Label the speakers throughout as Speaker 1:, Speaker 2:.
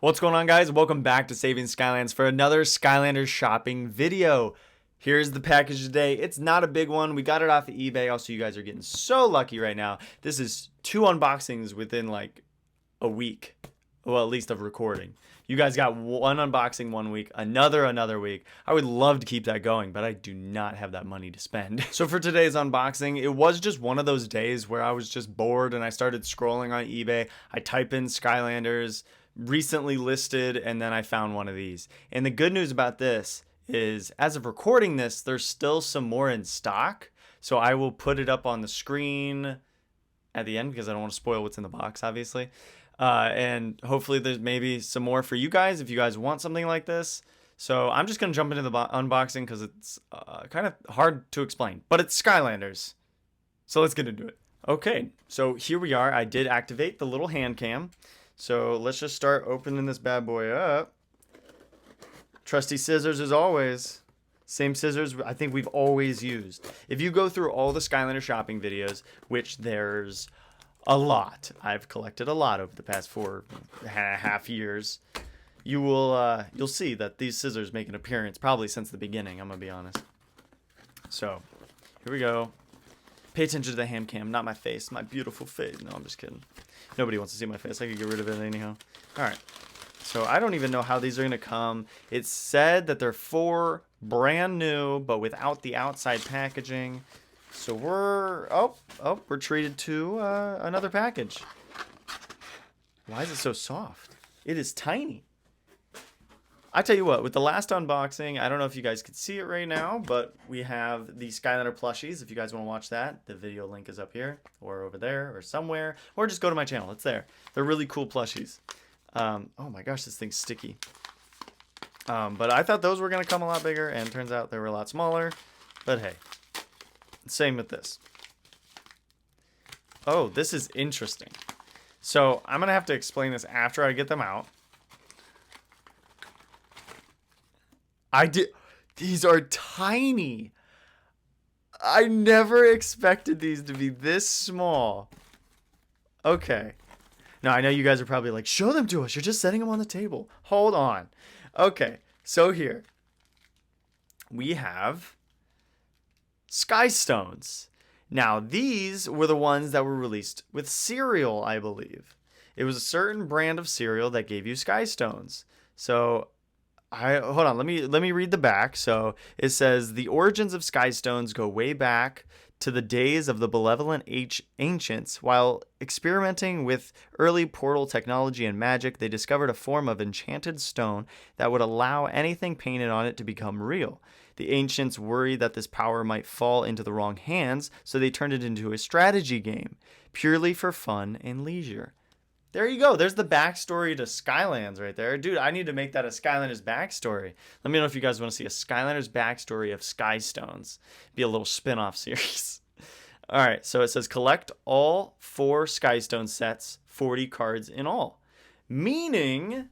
Speaker 1: What's going on, guys? Welcome back to Saving Skylands for another Skylanders shopping video. Here's the package today. It's not a big one. We got it off of eBay. Also, you guys are getting so lucky right now. This is 2 unboxings within like a week. Well, at least of recording. You guys got one unboxing one week, another week. I would love to keep that going, but I do not have that money to spend. So for today's unboxing, it was just one of those days where I was just bored and I started scrolling on eBay. I type in Skylanders recently listed, and then I found one of these. And the good news about this is, as of recording this, there's still some more in stock. So I will put it up on the screen at the end because I don't want to spoil what's in the box, obviously. And hopefully there's maybe some more for you guys if you guys want something like this. So I'm just going to jump into the unboxing because it's kind of hard to explain. But it's Skylanders. So let's get into it. Okay, so here we are. I did activate the little hand cam. So let's just start opening this bad boy up. Trusty scissors as always. Same scissors I think we've always used. If you go through all the Skylander shopping videos, which there's a lot, I've collected a lot over the past 4.5 years, you'll see that these scissors make an appearance probably since the beginning, I'm gonna be honest. So here we go. Pay attention to the hand cam, not my face, my beautiful face. No, I'm just kidding. Nobody wants to see my face. I could get rid of it anyhow. All right. So I don't even know how these are going to come. It said that they're 4 brand new, but without the outside packaging. So we're treated to another package. Why is it so soft? It is tiny. I tell you what, with the last unboxing, I don't know if you guys can see it right now, but we have the Skylander plushies. If you guys want to watch that, the video link is up here or over there or somewhere, or just go to my channel. It's there. They're really cool plushies. Oh my gosh, this thing's sticky. But I thought those were going to come a lot bigger, and it turns out they were a lot smaller. But hey, same with this. Oh, this is interesting. So I'm going to have to explain this after I get them out. These are tiny. I never expected these to be this small. Okay. Now, I know you guys are probably like, show them to us. You're just setting them on the table. Hold on. Okay. So here we have Skystones. Now, these were the ones that were released with cereal, I believe. It was a certain brand of cereal that gave you Skystones. So hold on, let me read the back. So it says the origins of Skystones go way back to the days of the benevolent ancients. While experimenting with early portal technology and magic, they discovered a form of enchanted stone that would allow anything painted on it to become real. The ancients worried that this power might fall into the wrong hands, so they turned it into a strategy game, purely for fun and leisure. There you go. There's the backstory to Skylands right there. Dude, I need to make that a Skylanders backstory. Let me know if you guys want to see a Skylanders backstory of Skystones. Be a little spin-off series. All right, so it says collect all 4 Skystone sets, 40 cards in all. Meaning,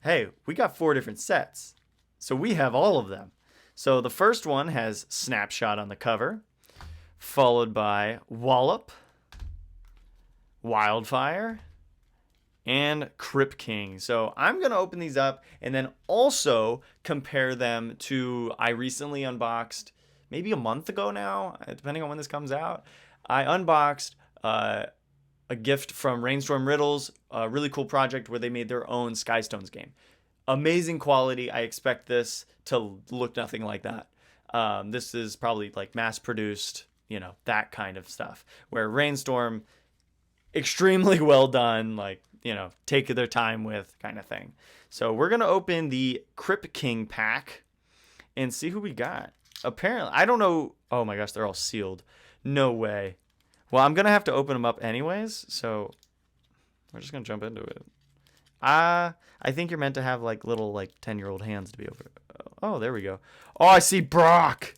Speaker 1: hey, we got 4 different sets. So we have all of them. So the first one has Snapshot on the cover, followed by Wallop, Wildfire, and Crip King. So I'm going to open these up and then also compare them to, I recently unboxed, maybe a month ago now, depending on when this comes out, I unboxed a gift from Rainstorm Riddles, a really cool project where they made their own Skystones game. Amazing quality. I expect this to look nothing like that. This is probably like mass produced, that kind of stuff, where Rainstorm, extremely well done, like, take their time with kind of thing. So we're going to open the Crip King pack and see who we got. Apparently, I don't know. Oh my gosh, they're all sealed. No way. Well, I'm going to have to open them up anyways. So we're just going to jump into it. I think you're meant to have like little 10-year-old hands to be over. Oh, there we go. Oh, I see Brock.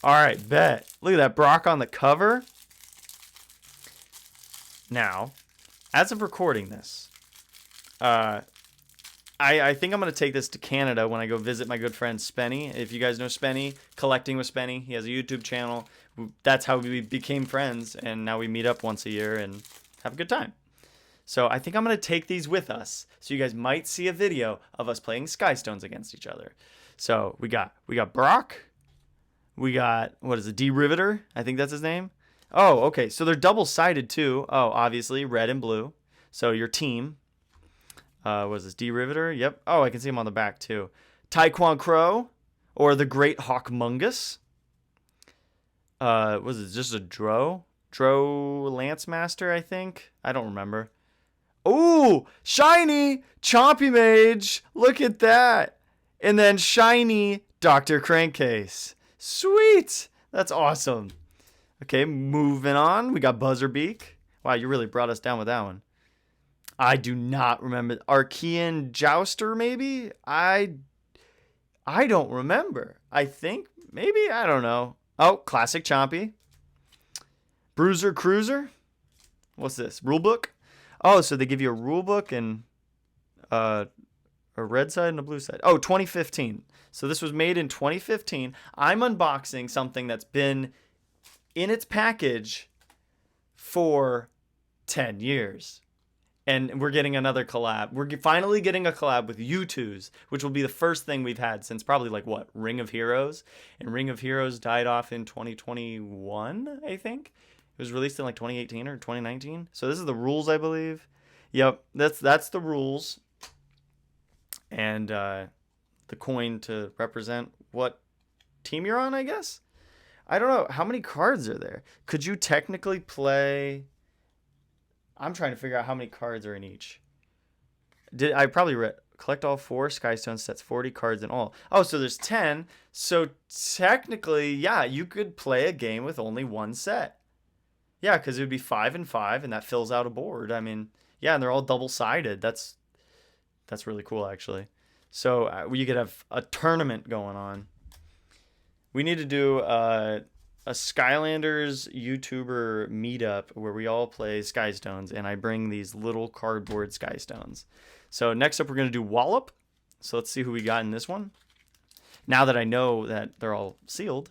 Speaker 1: All right, bet. Look at that, Brock on the cover. Now, as of recording this, I think I'm going to take this to Canada when I go visit my good friend Spenny. If you guys know Spenny, Collecting with Spenny, he has a YouTube channel. That's how we became friends, and now we meet up once a year and have a good time. So I think I'm going to take these with us. So you guys might see a video of us playing Skystones against each other. So we got Brock. We got, what is it, D-Riveter? I think that's his name. Oh, okay. So they're double-sided too. Oh, obviously, red and blue. So your team. What is this, D-Riveter? Yep. Oh, I can see him on the back too. Taekwon Crow or the Great Hawkmungus. Was it just a Dro Lance Master, I think? I don't remember. Ooh, shiny Chompy Mage. Look at that. And then shiny Dr. Crankcase. Sweet. That's awesome. Okay, moving on. We got Buzzerbeak. Wow, you really brought us down with that one. I do not remember. Archean Jouster, maybe? I don't remember. I think, maybe? I don't know. Oh, classic Chompy. Bruiser Cruiser. What's this? Rulebook? Oh, so they give you a rulebook and a red side and a blue side. Oh, 2015. So this was made in 2015. I'm unboxing something that's been in its package for 10 years. And we're getting another collab. We're finally getting a collab with U2s, which will be the first thing we've had since probably like what? Ring of Heroes. And Ring of Heroes died off in 2021, I think. It was released in like 2018 or 2019. So this is the rules, I believe. Yep, that's the rules. And the coin to represent what team you're on, I guess. I don't know. How many cards are there? Could you technically play... I'm trying to figure out how many cards are in each. I probably read collect all 4 Skystones sets, 40 cards in all. Oh, so there's 10. So technically, yeah, you could play a game with only one set. Yeah, because it would be 5 and 5, and that fills out a board. I mean, yeah, and they're all double-sided. That's really cool, actually. So you could have a tournament going on. We need to do a Skylanders YouTuber meetup where we all play Skystones, and I bring these little cardboard Skystones. So next up, we're going to do Wallop. So let's see who we got in this one. Now that I know that they're all sealed.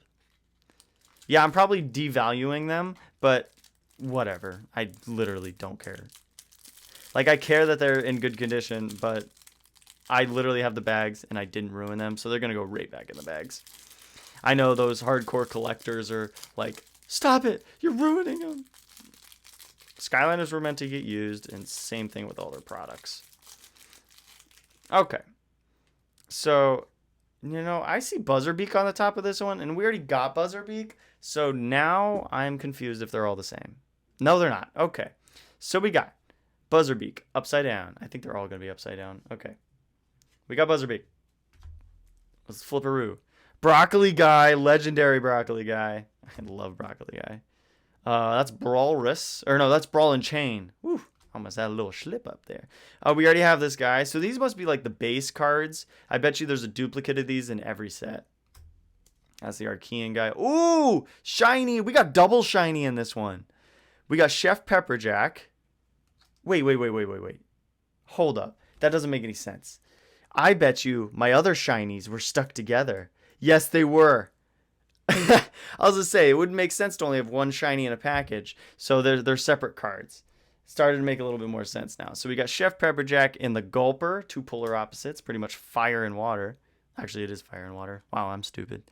Speaker 1: Yeah, I'm probably devaluing them, but whatever. I literally don't care. Like, I care that they're in good condition, but I literally have the bags, and I didn't ruin them, so they're going to go right back in the bags. I know those hardcore collectors are like, stop it, you're ruining them. Skylanders were meant to get used, and same thing with all their products. Okay. So, I see Buzzerbeak on the top of this one, and we already got Buzzerbeak, so now I'm confused if they're all the same. No, they're not. Okay. So we got Buzzerbeak, upside down. I think they're all going to be upside down. Okay. We got Buzzerbeak. Let's flipperoo. Broccoli Guy, legendary Broccoli Guy. I love Broccoli Guy. That's Brawlrus. Or no, that's Brawl and Chain. Woo, almost had a little slip up there. We already have this guy. So these must be like the base cards. I bet you there's a duplicate of these in every set. That's the Archean guy. Ooh, shiny. We got double shiny in this one. We got Chef Pepperjack. Wait. Hold up. That doesn't make any sense. I bet you my other shinies were stuck together. Yes, they were. I was going to say, it wouldn't make sense to only have one shiny in a package. So they're separate cards. Started to make a little bit more sense now. So we got Chef Pepperjack in the Gulper, 2 polar opposites, pretty much fire and water. Actually, it is fire and water. Wow, I'm stupid.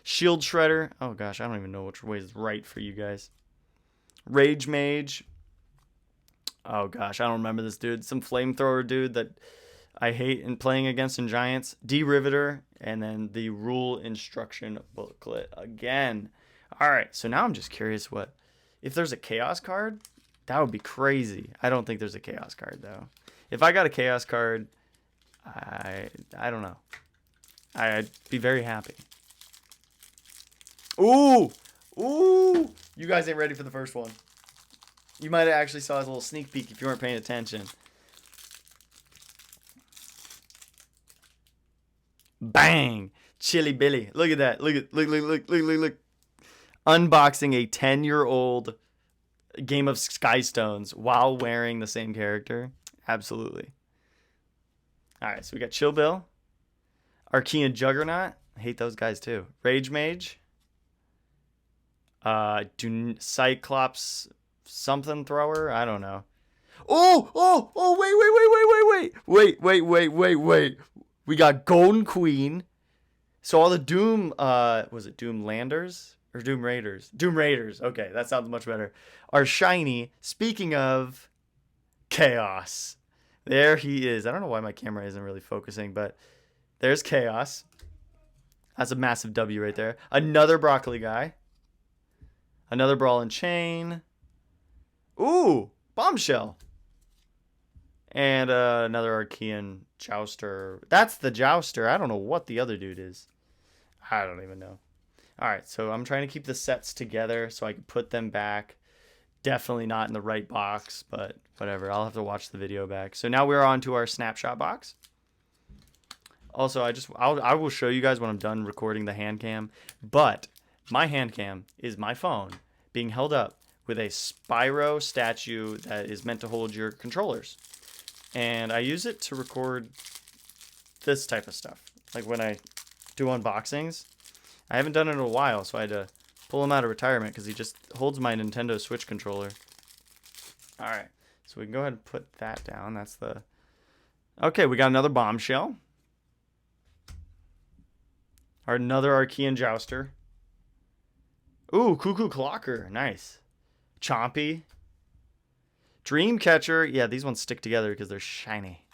Speaker 1: Shield Shredder. Oh gosh, I don't even know which way is right for you guys. Rage Mage. Oh gosh, I don't remember this dude. Some flamethrower dude that I hate in playing against in Giants. D-Riveter, and then the rule instruction booklet again. All right, so now I'm just curious if there's a Chaos card, that would be crazy. I don't think there's a Chaos card, though. If I got a Chaos card, I don't know. I'd be very happy. Ooh! You guys ain't ready for the first one. You might have actually saw a little sneak peek if you weren't paying attention. Bang! Chili Billy. Look at that. Look. Unboxing a 10-year-old game of Skystones while wearing the same character. Absolutely. Alright, so we got Chill Bill. Archean Juggernaut. I hate those guys too. Rage Mage. Cyclops something thrower. I don't know. Wait. We got Golden Queen. So all the Doom, was it Doom Landers or Doom Raiders? Doom Raiders. Okay, that sounds much better. Are shiny. Speaking of Chaos, there he is. I don't know why my camera isn't really focusing, but there's Chaos. That's a massive W right there. Another Broccoli guy. Another Brawl and Chain. Ooh, Bombshell. And another Archean Jouster. That's the Jouster. I don't know what the other dude is. I don't even know. All right, so I'm trying to keep the sets together so I can put them back. Definitely not in the right box, but whatever. I'll have to watch the video back. So now we're on to our snapshot box. Also, I will show you guys when I'm done recording the hand cam. But my hand cam is my phone being held up with a Spyro statue that is meant to hold your controllers. And I use it to record this type of stuff. Like when I do unboxings. I haven't done it in a while, so I had to pull him out of retirement because he just holds my Nintendo Switch controller. Alright, so we can go ahead and put that down. That's the... Okay, we got another Bombshell. Or another Archean Jouster. Ooh, Cuckoo Clocker. Nice. Chompy. Dreamcatcher. Yeah, these ones stick together because they're shiny.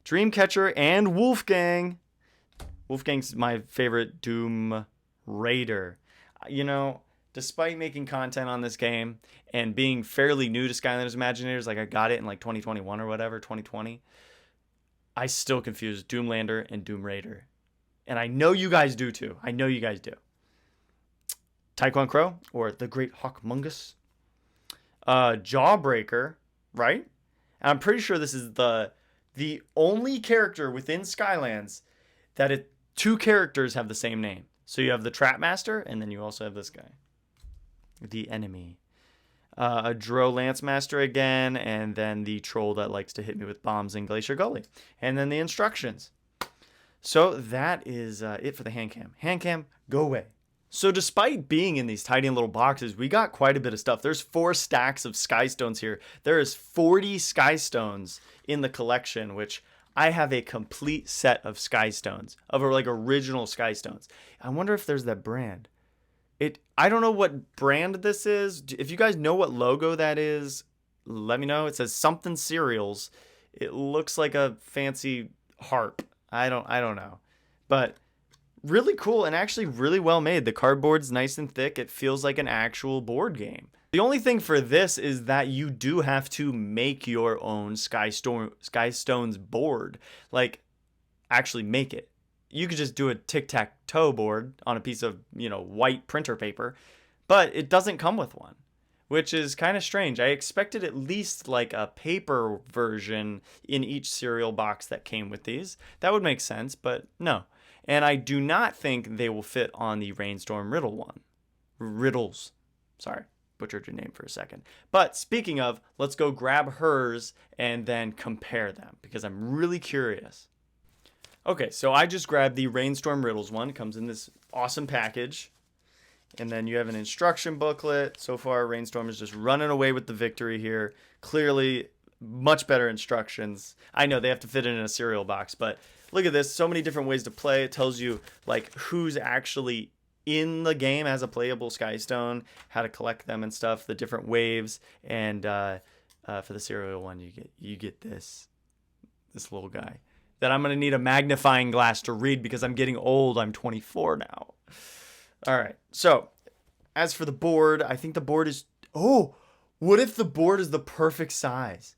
Speaker 1: Dreamcatcher and Wolfgang. Wolfgang's my favorite Doom Raider. You know, despite making content on this game and being fairly new to Skylanders Imaginators, like I got it in like 2021 or whatever, 2020, I still confuse Doomlander and Doom Raider. And I know you guys do too. I know you guys do. Taekwon Crow or the Great Hawkmungus. Jawbreaker, right? And I'm pretty sure this is the only character within Skylands that two characters have the same name. So you have the Trapmaster, and then you also have this guy. The enemy. A Dro Lancemaster again, and then the troll that likes to hit me with bombs in Glacier Gully. And then the instructions. So that is it for the hand cam. Hand cam, go away. So despite being in these tiny little boxes, we got quite a bit of stuff. There's 4 stacks of Skystones here. There is 40 Skystones in the collection, which I have a complete set of Skystones, of like original Skystones. I wonder if there's that brand. I don't know what brand this is. If you guys know what logo that is, let me know. It says something cereals. It looks like a fancy harp. I don't know. But really cool and actually really well made. The cardboard's nice and thick. It feels like an actual board game. The only thing for this is that you do have to make your own Skystones board. Like, actually make it. You could just do a tic-tac-toe board on a piece of, white printer paper, but it doesn't come with one, which is kind of strange. I expected at least like a paper version in each cereal box that came with these. That would make sense, but no. And I do not think they will fit on the Rainstorm Riddle one. Riddles. Sorry, butchered your name for a second. But speaking of, let's go grab hers and then compare them because I'm really curious. Okay, so I just grabbed the Rainstorm Riddles one. It comes in this awesome package. And then you have an instruction booklet. So far, Rainstorm is just running away with the victory here. Clearly, much better instructions. I know they have to fit it in a cereal box, but look at this. So many different ways to play. It tells you like who's actually in the game as a playable Skystone, how to collect them and stuff, the different waves. And for the cereal one, you get this little guy that I'm going to need a magnifying glass to read because I'm getting old. I'm 24 now. All right. So as for the board, I think the board is... Oh, what if the board is the perfect size?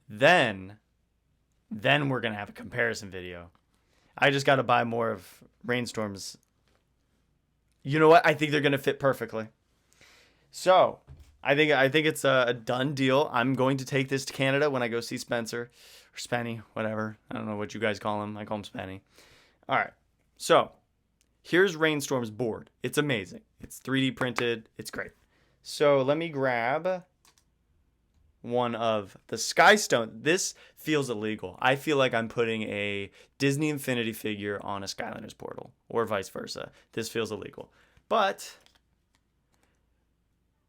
Speaker 1: Then we're going to have a comparison video. I just got to buy more of Rainstorm's. You know what? I think they're going to fit perfectly. So I think it's a done deal. I'm going to take this to Canada when I go see Spencer or Spenny, whatever. I don't know what you guys call him. I call him Spenny. All right. So here's Rainstorm's board. It's amazing. It's 3D printed. It's great. So let me grab one of the Skystone. This feels illegal. I feel like I'm putting a Disney Infinity figure on a Skylanders portal or vice versa. This feels illegal. But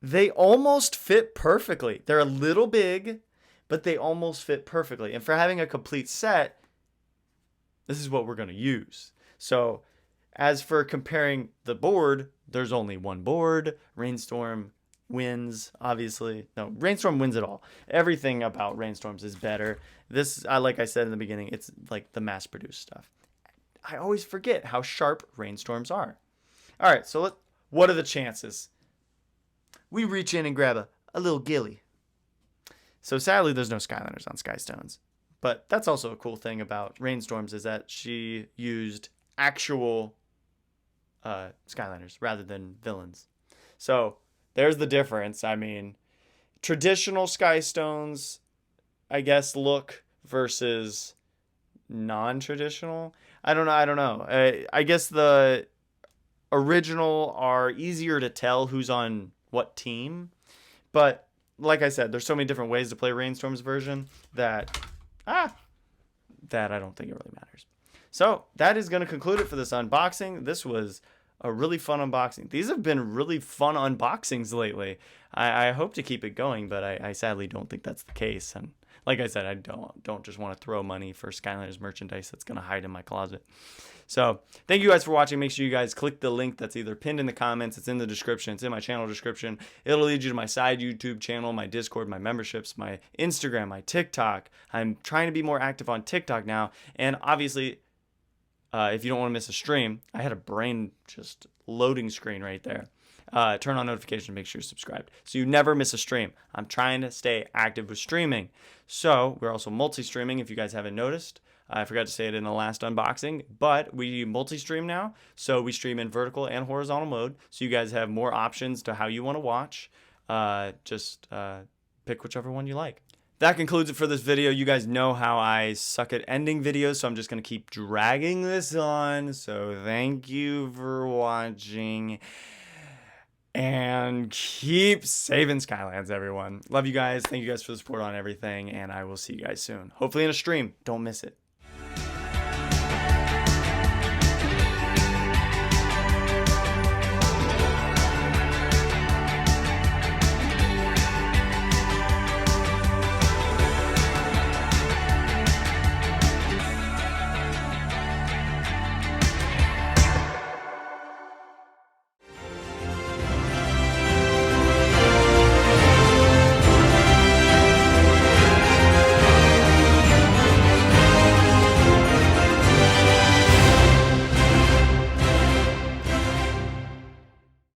Speaker 1: they almost fit perfectly. They're a little big, but they almost fit perfectly. And for having a complete set, this is what we're going to use. So as for comparing the board, there's only one board. Rainstorm wins, obviously. No, Rainstorm wins it all. Everything about Rainstorms is better. This, like I said in the beginning, it's like the mass-produced stuff. I always forget how sharp Rainstorms are. All right, so what are the chances? We reach in and grab a little gilly. So sadly, there's no Skylanders on Skystones. But that's also a cool thing about Rainstorms is that she used actual Skylanders rather than villains. So there's the difference. I mean, traditional Skystones, I guess, look versus non-traditional. I don't know. I guess the original are easier to tell who's on what team. But like I said, there's so many different ways to play Rainstorm's version that I don't think it really matters. So that is going to conclude it for this unboxing. This was a really fun unboxing. These have been really fun unboxings lately. I hope to keep it going, but I sadly don't think that's the case. And like I said, I don't just want to throw money for Skylanders merchandise that's going to hide in my closet. So thank you guys for watching. Make sure you guys click the link that's either pinned in the comments, it's in the description, it's in my channel description. It'll lead you to my side YouTube channel, my Discord, my memberships, my Instagram, my TikTok. I'm trying to be more active on TikTok now. And obviously, if you don't want to miss a stream, I had a brain just loading screen right there. Turn on notifications, make sure you're subscribed so you never miss a stream. I'm trying to stay active with streaming. So we're also multi-streaming if you guys haven't noticed. I forgot to say it in the last unboxing, but we multi-stream now. So we stream in vertical and horizontal mode. So you guys have more options to how you want to watch. Just pick whichever one you like. That concludes it for this video. You guys know how I suck at ending videos, so I'm just going to keep dragging this on. So thank you for watching. And keep saving Skylands, everyone. Love you guys. Thank you guys for the support on everything. And I will see you guys soon. Hopefully in a stream. Don't miss it.